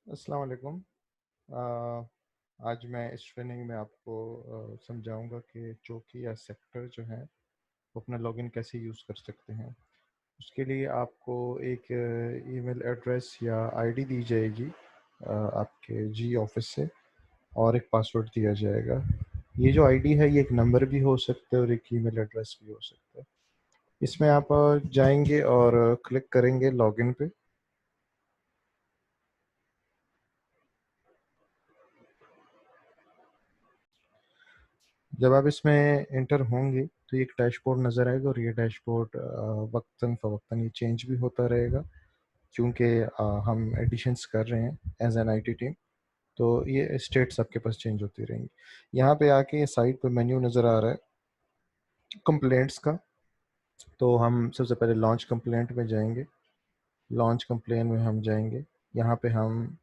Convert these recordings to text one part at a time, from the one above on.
अस्सलाम वालेकुम। आज मैं इस ट्रेनिंग में आपको समझाऊंगा कि चौकी या सेक्टर जो है वो अपना लॉगिन कैसे यूज़ कर सकते हैं। उसके लिए आपको एक ईमेल एड्रेस या आईडी दी जाएगी आपके जी ऑफिस से, और एक पासवर्ड दिया जाएगा। ये जो आईडी है ये एक नंबर भी हो सकता है और एक ईमेल एड्रेस भी हो सकता है। इसमें आप जाएंगे और क्लिक करेंगे लॉगिन पे। जब आप इसमें इंटर होंगे तो ये एक डैशबोर्ड नज़र आएगा, और ये डैशबोर्ड वक्तन फ़वक्तन ये चेंज भी होता रहेगा, क्योंकि हम एडिशंस कर रहे हैं एज एन आईटी टीम। तो ये स्टेट्स आपके पास चेंज होती रहेंगी। यहाँ पे आके साइड पे मेन्यू नज़र आ रहा है कंप्लेंट्स का। तो हम सबसे पहले लॉन्च कंप्लेंट में जाएंगे। लॉन्च कंप्लेंट में हम जाएंगे, यहाँ पे हम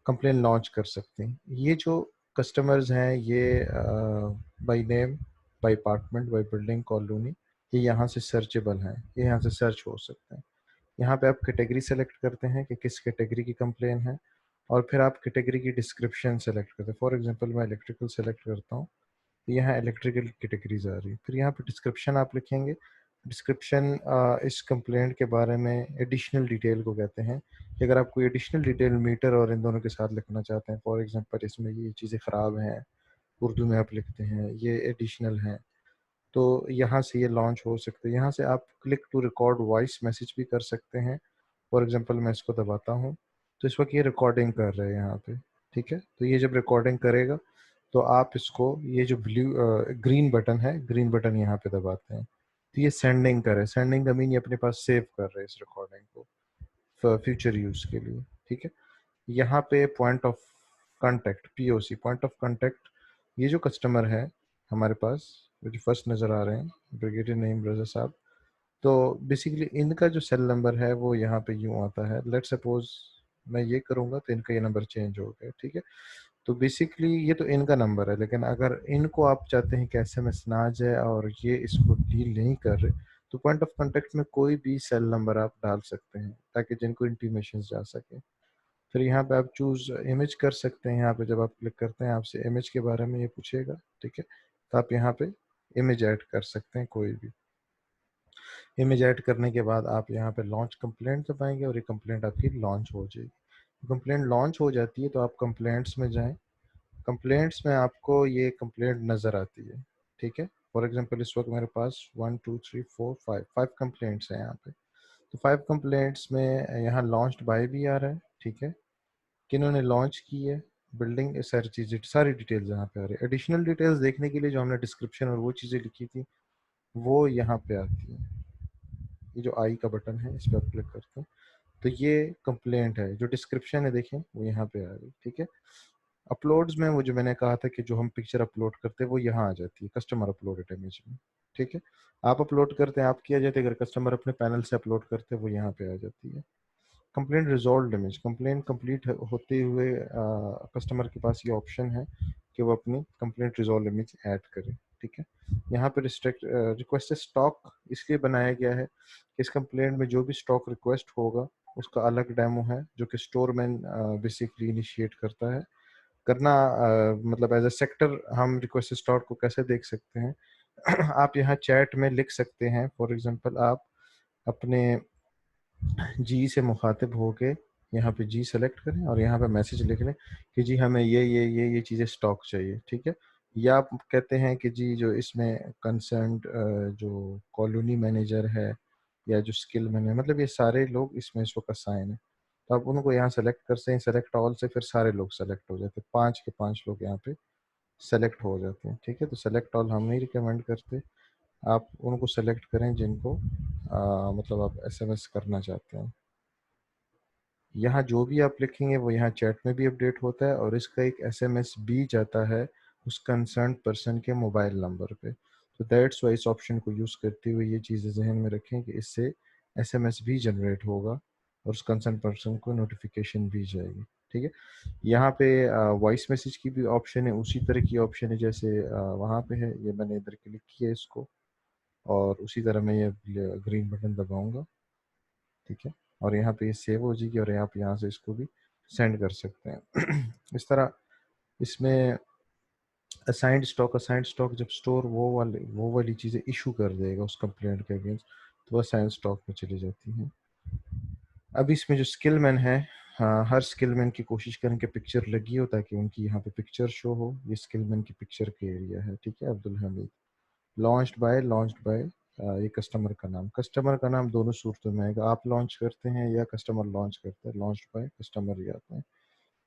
कंप्लेन लॉन्च कर सकते हैं। ये जो कस्टमर्स हैं ये by name, by apartment, by building, colony, ये यहाँ से सर्चेबल हैं, ये यहाँ से सर्च हो सकते हैं। यहाँ पे आप कैटेगरी सेलेक्ट करते हैं कि किस कैटेगरी की कंप्लेन है, और फिर आप कैटेगरी की डिस्क्रिप्शन सेलेक्ट करते हैं। फॉर एग्जांपल मैं इलेक्ट्रिकल सेलेक्ट करता हूँ, तो यहाँ इलेक्ट्रिकल कैटेगरीज आ रही है। फिर यहाँ पे डिस्क्रिप्शन आप लिखेंगे। डिस्क्रिप्शन इस कंप्लेंट के बारे में एडिशनल डिटेल को कहते हैं, कि अगर आप कोई एडिशनल डिटेल मीटर और इन दोनों के साथ लिखना चाहते हैं, फॉर एग्जांपल इसमें ये चीज़ें ख़राब हैं, उर्दू में आप लिखते हैं ये एडिशनल हैं, तो यहाँ से ये लॉन्च हो सकते हैं। यहाँ से आप click to record voice message भी कर सकते हैं। फॉर एग्जांपल मैं इसको दबाता हूँ, तो इस वक्त ये रिकॉर्डिंग कर रहे हैं यहाँ पे। ठीक है, तो ये जब रिकॉर्डिंग करेगा तो आप इसको, ये जो ब्लू ग्रीन बटन है, ग्रीन बटन यहाँ पे दबाते हैं, तो ये सेंडिंग करे। सेंडिंग का मीन ये अपने पास सेव कर रहे हैं इस रिकॉर्डिंग को फ्यूचर यूज़ के लिए। ठीक है, यहाँ पे point of contact, POC, point of contact, ये जो कस्टमर है हमारे पास, जो फर्स्ट नज़र आ रहे हैं, ब्रिगेडियर नईम रज़ा साहब, तो बेसिकली इनका जो सेल नंबर है वो यहाँ पे यूँ आता है। लेट सपोज मैं ये करूँगा तो इनका ये नंबर चेंज हो गया। ठीक है, तो बेसिकली ये तो इनका नंबर है, लेकिन अगर इनको आप चाहते हैं कि एसएमएस ना जाए और ये इसको डील नहीं कर रहे, तो पॉइंट ऑफ कांटेक्ट में कोई भी सेल नंबर आप डाल सकते हैं ताकि जिनको इंटीमेशन जा सके। फिर यहाँ पे आप चूज़ इमेज कर सकते हैं। यहाँ पे जब आप क्लिक करते हैं आपसे इमेज के बारे में ये पूछेगा। ठीक है, तो आप यहाँ पे इमेज ऐड कर सकते हैं कोई भी। इमेज ऐड करने के बाद आप यहाँ पे लॉन्च कंप्लेंट दबाएंगे और ये कंप्लेंट आपकी लॉन्च हो जाएगी। कंप्लेंट लॉन्च हो जाती है तो आप कंप्लेंट्स में जाएं। कंप्लेंट्स में आपको ये कंप्लेंट नज़र आती है। ठीक है, फॉर एग्जांपल इस वक्त मेरे पास 1 2 3 4 5 5 कंप्लेंट्स हैं यहाँ पे। तो 5 कंप्लेंट्स में यहाँ लॉन्च्ड बाय भी आ रहा है। ठीक है, किन्होंने लॉन्च की है, बिल्डिंग, सारी चीज़ें, सारी डिटेल्स यहाँ पे आ रही है। एडिशनल डिटेल्स देखने के लिए जो हमने डिस्क्रिप्शन और वो चीज़ें लिखी थी वो यहाँ पे आती हैं। ये जो आई का बटन है इस पर आप क्लिक करते हैं तो ये कंप्लेंट है। जो डिस्क्रिप्शन है देखें वो यहाँ पे आ गई। ठीक है, अपलोड्स में वो जो मैंने कहा था कि जो हम पिक्चर अपलोड करते हैं वो यहाँ आ जाती है कस्टमर अपलोडेड इमेज में। ठीक है, आप अपलोड करते हैं, आप किया जाता है, अगर कस्टमर अपने पैनल से अपलोड करते हैं वो यहाँ पे आ जाती है। Complaint resolve image, complaint complete होते हुए कस्टमर के पास ये ऑप्शन है कि वो अपनी कंप्लेंट रिजॉल्व इमेज ऐड करे। ठीक है, यहाँ पे रिस्ट्रिक्ट रिक्वेस्ट स्टॉक इसलिए बनाया गया है कि इस कंप्लेंट में जो भी स्टॉक रिक्वेस्ट होगा उसका अलग डेमो है, जो कि स्टोरमैन बेसिकली इनिशिएट करता है करना। मतलब एज अ सेक्टर हम रिक्वेस्ट स्टॉक को कैसे देख सकते हैं आप यहाँ चैट में लिख सकते हैं। फॉर एग्जांपल आप अपने जी से मुखातिब होके यहाँ पे जी सेलेक्ट करें और यहाँ पे मैसेज लिख लें कि जी हमें ये चीज़ें स्टॉक चाहिए। ठीक है, या आप कहते हैं कि जी जो इसमें कंसर्न्ड जो कॉलोनी मैनेजर है या जो स्किल मैनेजर, मतलब ये सारे लोग इसमें इस वक्त असाइन है, तो आप उनको यहाँ सेलेक्ट कर सकते हैं। सेलेक्ट ऑल से फिर सारे लोग सेलेक्ट हो जाते हैं, 5 के 5 लोग यहाँ पे सेलेक्ट हो जाते हैं। ठीक है, तो सेलेक्ट ऑल हम नहीं रिकमेंड करते, आप उनको सेलेक्ट करें जिनको मतलब आप एसएमएस करना चाहते हैं। यहाँ जो भी आप लिखेंगे वो यहाँ चैट में भी अपडेट होता है, और इसका एक एसएमएस भी जाता है उस कंसर्न पर्सन के मोबाइल नंबर पे। तो दैट्स वाई इस ऑप्शन को यूज़ करते हुए ये चीज़ें जहन में रखें कि इससे एसएमएस भी जनरेट होगा और उस कंसर्न पर्सन को नोटिफिकेशन भी जाएगी। ठीक है, यहाँ पे वॉइस मैसेज की भी ऑप्शन है, उसी तरह की ऑप्शन है जैसे वहाँ पे है। ये मैंने इधर क्लिक किया इसको, और उसी तरह मैं ये ग्रीन बटन दबाऊंगा। ठीक है, और यहाँ पे ये सेव हो जाएगी और आप यहाँ से इसको भी सेंड कर सकते हैं। इस तरह इसमें असाइंड स्टॉक जब स्टोर वो वाली चीज़ें इशू कर देगा उस कंप्लेंट के अगेंस्ट, तो वो असाइंड स्टॉक में चली जाती हैं। अब इसमें जो स्किल मैन है, हाँ, हर स्किल मैन की कोशिश करें कि पिक्चर लगी हो ताकि उनकी यहाँ पे पिक्चर शो हो। ये स्किल मैन की पिक्चर के एरिया है, ठीक है। अब्दुल हमीद लॉन्च्ड बाय ये कस्टमर का नाम दोनों सूरतों में आएगा, आप लॉन्च करते हैं या कस्टमर लॉन्च करता है, लॉन्च्ड बाय कस्टमर ही आता है।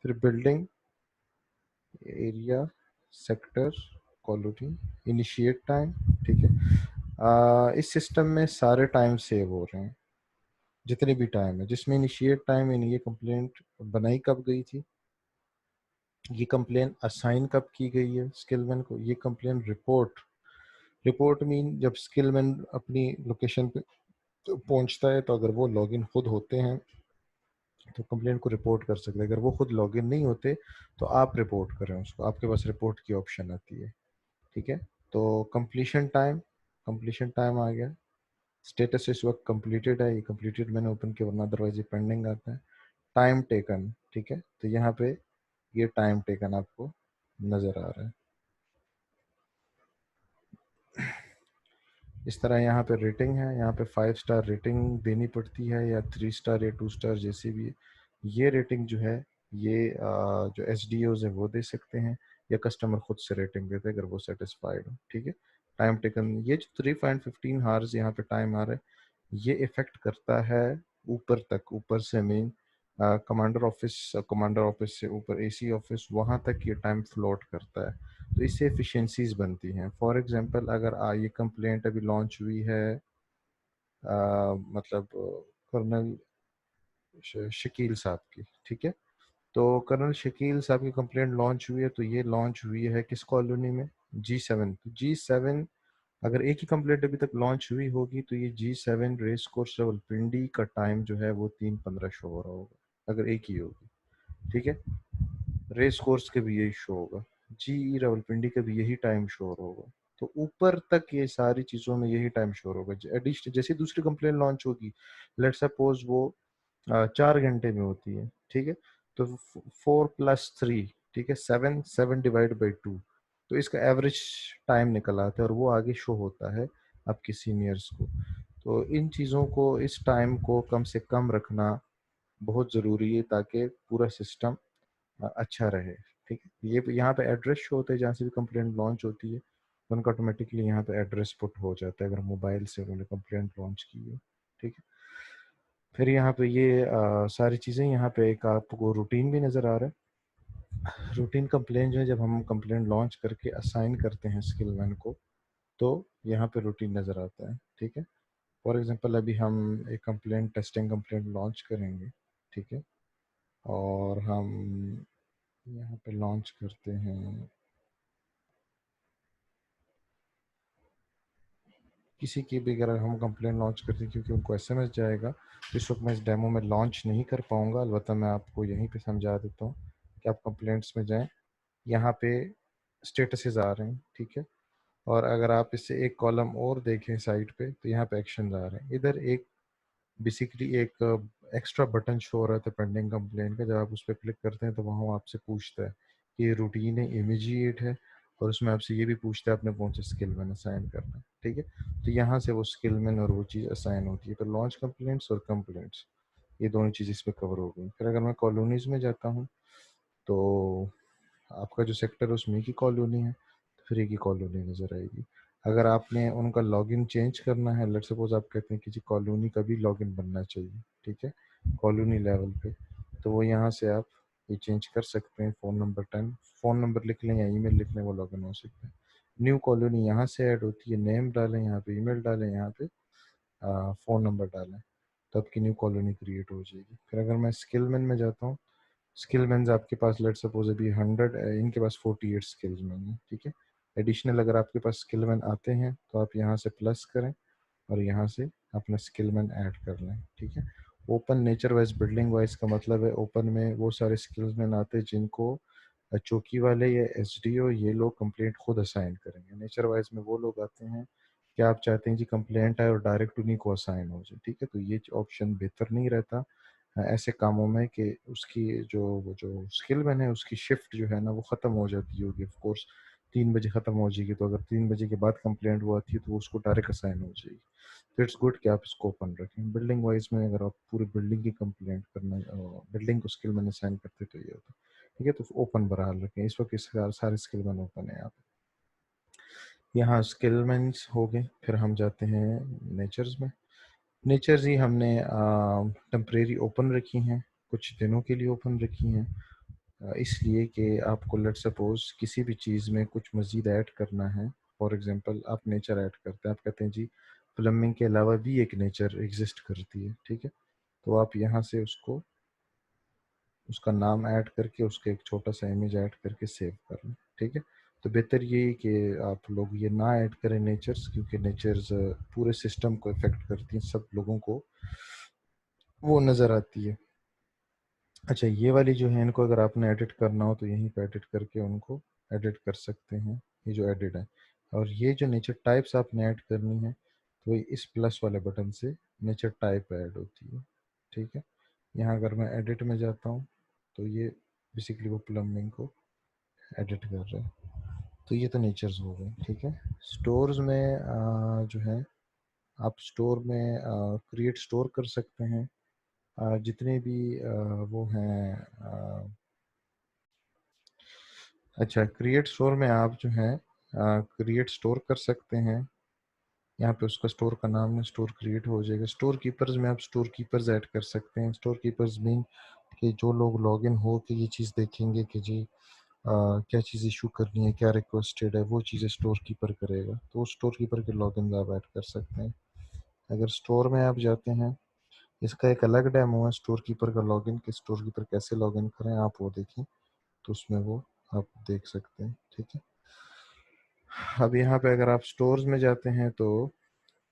फिर building, area, sector, colony, initiate time, ठीक है। इस सिस्टम में सारे टाइम सेव हो रहे हैं, जितने भी टाइम है। जिसमें इनिशिएट टाइम यानी ये कंप्लेंट बनाई कब गई थी, ये कंप्लेन असाइन कब की गई है स्किलमैन को, ये कंप्लेन रिपोर्ट मीन जब स्किलमैन अपनी लोकेशन पे पहुंचता है, तो अगर वो लॉगिन खुद होते हैं तो कंप्लेंट को रिपोर्ट कर सकते हैं। अगर वो खुद लॉगिन नहीं होते तो आप रिपोर्ट करें उसको, आपके पास रिपोर्ट की ऑप्शन आती है, ठीक है। तो कंप्लीशन टाइम आ गया। स्टेटस इस वक्त कंप्लीटेड है, ये कंप्लीटेड मैंने ओपन किया, वरना अदरवाइज ये पेंडिंग आता है। टाइम टेकन, ठीक है, तो यहाँ पे ये टाइम टेकन आपको नज़र आ रहा है। इस तरह यहाँ पे रेटिंग है, यहाँ पे 5 स्टार रेटिंग देनी पड़ती है या 3 स्टार या 2 स्टार जैसी भी। ये रेटिंग जो है ये जो एस डी ओज है वो दे सकते हैं, या कस्टमर खुद से रेटिंग देते हैं अगर वो सेटिस्फाइड हो, ठीक है। टाइम टेकन, ये जो 3.15 आवर्स यहाँ पे टाइम आ रहा है, ये इफेक्ट करता है ऊपर तक, ऊपर से मेन कमांडर ऑफिस से ऊपर एसी ऑफिस, वहाँ तक ये टाइम फ्लोट करता है। तो इससे एफिशिएंसीज बनती हैं। फॉर एग्जांपल अगर ये कंप्लेंट अभी लॉन्च हुई है, मतलब कर्नल शकील साहब की, ठीक है। तो कर्नल शकील साहब की कंप्लेंट लॉन्च हुई है, तो ये लॉन्च हुई है किस कॉलोनी में, G7। अगर एक ही कंप्लेंट अभी तक लॉन्च हुई होगी तो ये G7 रेस कोर्स रावलपिंडी का टाइम जो है वो 3:15 शो हो रहा होगा, अगर एक ही होगी, ठीक है। रेस कोर्स के भी यही शो होगा, जी रावलपिंडी का भी यही टाइम शो होगा। तो ऊपर तक ये सारी चीज़ों में यही टाइम शो होगा। एडिशन जैसे दूसरी कंप्लेन लॉन्च होगी, लेट सपोज वो 4 घंटे में होती है, ठीक है। तो 4+3, ठीक है, 7 7 डिवाइड बाई 2, तो इसका एवरेज टाइम निकल आता है और वो आगे शो होता है आपके सीनियर्स को। तो इन चीज़ों को, इस टाइम को कम से कम रखना बहुत ज़रूरी है ताकि पूरा सिस्टम अच्छा रहे, ठीक है। ये यहाँ पे एड्रेस शो होता है जहाँ से भी कंप्लेंट लॉन्च होती है, तो उनका ऑटोमेटिकली यहाँ पे एड्रेस पुट हो जाता है अगर मोबाइल से उन्होंने कंप्लेंट लॉन्च की है, ठीक है। फिर यहाँ पे ये सारी चीज़ें, यहाँ पे एक आपको रूटीन भी नज़र आ रहा है। रूटीन कंप्लेंट जो है, जब हम कंप्लेंट लॉन्च करके असाइन करते हैं स्किलमैन को, तो यहाँ पे रूटीन नज़र आता है, ठीक है। फॉर एग्जांपल अभी हम एक कंप्लेंट, टेस्टिंग कंप्लेंट लॉन्च करेंगे, ठीक है। और हम यहाँ पे लॉन्च करते हैं किसी की भी, अगर हम कंप्लेंट लॉन्च करते हैं, क्योंकि उनको एसएमएस जाएगा, तो इस वक्त मैं इस डेमो में लॉन्च नहीं कर पाऊंगा। अलबत्ता मैं आपको यहीं पे समझा देता हूँ कि आप कंप्लेंट्स में जाएं, यहाँ पे स्टेटसेस आ रहे हैं, ठीक है। और अगर आप इससे एक कॉलम और देखें साइड पे, तो यहाँ पे एक्शन आ रहे हैं। इधर एक बेसिकली एक एक्स्ट्रा बटन शो हो रहा था पेंडिंग कंप्लेंट का, जब आप उस पर क्लिक करते हैं तो वहाँ वो आपसे पूछता है कि ये रूटीन है, इमीडिएट है, और उसमें आपसे ये भी पूछता है आपने कौन सा स्किल मैन असाइन करना है, ठीक है। तो यहाँ से वो स्किल मैन और वो चीज़ असाइन होती है। तो लॉन्च कंप्लेंट्स और कंप्लेंट्स, ये दोनों चीज़ इसमें कवर हो गई। फिर अगर मैं कॉलोनीज़ में जाता हूँ, तो आपका जो सेक्टर है उसमें एक ही कॉलोनी है, तो फिर एक ही कॉलोनी नज़र आएगी। अगर आपने उनका लॉगिन चेंज करना है, लेट सपोज आप कहते हैं कि जी कॉलोनी का भी लॉगिन बनना चाहिए, ठीक है, कॉलोनी लेवल पे, तो वो यहाँ से आप ये चेंज कर सकते हैं। फ़ोन नंबर लिख लें या ईमेल लिख लें, वो लॉगिन हो सकता है। न्यू कॉलोनी यहाँ से ऐड होती है, नेम डालें यहाँ पे, ईमेल डालें यहाँ पे, फ़ोन नंबर डालें, तो आपकी न्यू कॉलोनी क्रिएट हो जाएगी। फिर अगर मैं स्किलमैन में जाता हूँ, स्किलमैन आपके पास लेट सपोज अभी 100, इनके पास 48 स्किलमैन है, ठीक है। एडिशनल अगर आपके पास स्किलमैन आते हैं तो आप यहाँ से प्लस करें और यहाँ से अपना स्किलमैन ऐड कर लें, ठीक है। Open nature wise building wise का मतलब है ओपन में वो सारे स्किल्समैन आते हैं जिनको चौकी वाले या एसडीओ ये लोग कंप्लेंट खुद असाइन करेंगे। नेचर वाइज में वो लोग आते हैं कि आप चाहते हैं जी कंप्लेंट आए और डायरेक्ट उन्हीं को असाइन हो जाए, ठीक है। तो ये ऑप्शन बेहतर नहीं रहता। ऐसे कामों में कि उसकी वो जो स्किल है उसकी शिफ्ट जो है ना वो ख़त्म हो जाती होगी। ऑफ कोर्स 3 बजे ख़त्म हो जाएगी, तो अगर 3 बजे के बाद कंप्लेंट वो आती है तो वो उसको डायरेक्ट असाइन हो जाएगी। तो इट्स गुड कि आप इसको ओपन रखें। बिल्डिंग वाइज में अगर आप पूरी बिल्डिंग की कंप्लेंट करना, बिल्डिंग को स्किल मैन असाइन करते तो ये होता। ठीक है, तो ओपन बहरहाल रखें। इस वक्त सारे स्किल मैन ओपन है यहाँ पे। यहाँ स्किल मैन्स हो गए, फिर हम जाते हैं नेचर्स में। नेचर्स ही हमने टेम्परेरी ओपन रखी हैं, कुछ दिनों के लिए ओपन रखी हैं, इसलिए कि आपको लेट सपोज किसी भी चीज़ में कुछ मज़ीद ऐड करना है। फॉर एग्जांपल आप नेचर ऐड करते हैं, आप कहते हैं जी प्लम्बिंग के अलावा भी एक नेचर एग्जिस्ट करती है, ठीक है, तो आप यहाँ से उसको उसका नाम ऐड करके उसके एक छोटा सा इमेज ऐड करके सेव कर लें। ठीक है, तो बेहतर ये है कि आप लोग ये ना ऐड करें नेचर्स, क्योंकि नेचर्स पूरे सिस्टम को इफ़ेक्ट करती हैं, सब लोगों को वो नज़र आती है। अच्छा, ये वाली जो है इनको अगर आपने एडिट करना हो तो यहीं पे एडिट करके उनको एडिट कर सकते हैं, ये जो एडिट है। और ये जो नेचर टाइप्स आपने ऐड करनी है तो ये इस प्लस वाले बटन से नेचर टाइप ऐड होती है। ठीक है, यहाँ अगर मैं एडिट में जाता हूँ तो ये बेसिकली वो प्लम्बिंग को एडिट कर रहा है। तो ये तो नेचर्स हो गए। ठीक है, स्टोर्स में जो है आप स्टोर में क्रिएट स्टोर कर सकते हैं। जितने भी वो हैं, अच्छा, क्रिएट स्टोर में आप जो है क्रिएट स्टोर कर सकते हैं। यहाँ पे उसका स्टोर का नाम है, स्टोर क्रिएट हो जाएगा। स्टोर कीपर्स में आप स्टोर कीपर्स ऐड कर सकते हैं। स्टोर कीपर्स मीन कि जो लोग लॉगिन हो के ये चीज़ देखेंगे कि जी क्या चीज़ इशू करनी है, क्या रिक्वेस्टेड है, वो चीज़ें स्टोर कीपर करेगा, तो स्टोर कीपर के लॉगिन आप ऐड कर सकते हैं। अगर स्टोर में आप जाते हैं, इसका एक अलग डेमो है स्टोर कीपर का लॉगिन, कि स्टोर कीपर कैसे लॉगिन करें, आप वो देखें तो उसमें वो आप देख सकते हैं। ठीक है, अब यहाँ पे अगर आप स्टोर्स में जाते हैं तो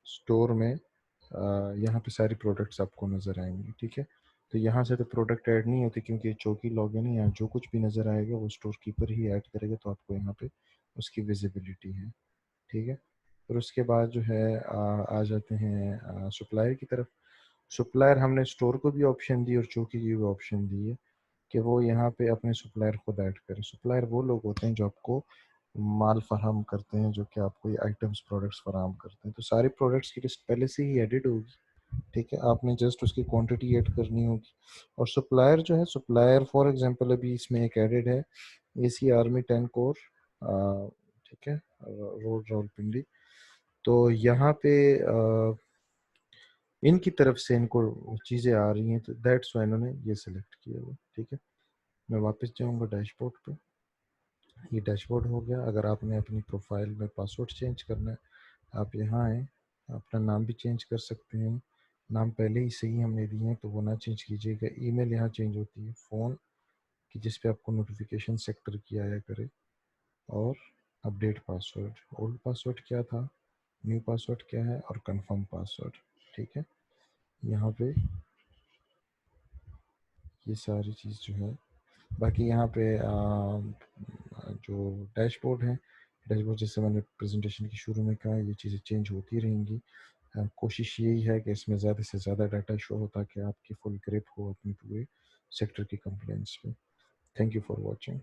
स्टोर में यहाँ पे सारी प्रोडक्ट्स आपको नज़र आएंगी। ठीक है, तो यहाँ से तो प्रोडक्ट ऐड नहीं होती क्योंकि चौकी लॉगिन है, यहाँ जो कुछ भी नज़र आएगा वो स्टोर कीपर ही ऐड करेगा, तो आपको यहाँ पे उसकी विजिबिलिटी है। ठीक है, फिर उसके बाद जो है आ जाते हैं सप्लायर की तरफ। सप्लायर हमने स्टोर को भी ऑप्शन दी और चौकी की भी ऑप्शन दी है कि वो यहाँ पे अपने सप्लायर खुद ऐड करें। सप्लायर वो लोग होते हैं जो आपको माल फराहम करते हैं, जो कि आपको ये आइटम्स प्रोडक्ट्स फराहम करते हैं। तो सारे प्रोडक्ट्स की लिस्ट पहले से ही एडिट होगी। ठीक है, आपने जस्ट उसकी क्वांटिटी ऐड करनी होगी। और सप्लायर जो है, सप्लायर फॉर एग्जांपल अभी इसमें एक एडिड है एसी आर्मी 10 कोर, ठीक है, रोड रावलपिंडी। तो यहाँ पे इनकी तरफ से इनको चीज़ें आ रही हैं, तो दैट्स वाई इन्होंने ये सिलेक्ट किया हुआ। ठीक है, मैं वापस जाऊँगा डैशबोर्ड पे। ये डैशबोर्ड हो गया। अगर आपने अपनी प्रोफाइल में पासवर्ड चेंज करना है, आप यहाँ आएँ, अपना नाम भी चेंज कर सकते हैं। नाम पहले ही सही हमने दिए हैं तो वो ना चेंज कीजिएगा। ईमेल यहाँ चेंज होती है, फ़ोन कि जिस पे आपको नोटिफिकेशन सेक्टर की आया करे, और अपडेट पासवर्ड, ओल्ड पासवर्ड क्या था, न्यू पासवर्ड क्या है, और कंफर्म पासवर्ड। ठीक है, यहाँ पे ये सारी चीज़ जो है, बाकी यहाँ पे जो डैशबोर्ड है, डैशबोर्ड जैसे मैंने प्रेजेंटेशन की शुरू में कहा, ये चीज़ें चेंज होती रहेंगी। कोशिश यही है कि इसमें ज़्यादा से ज़्यादा डाटा शो हो ताकि आपकी फुल ग्रिप हो अपनी पूरे सेक्टर की कंप्लेंट्स पे। Thank you for watching.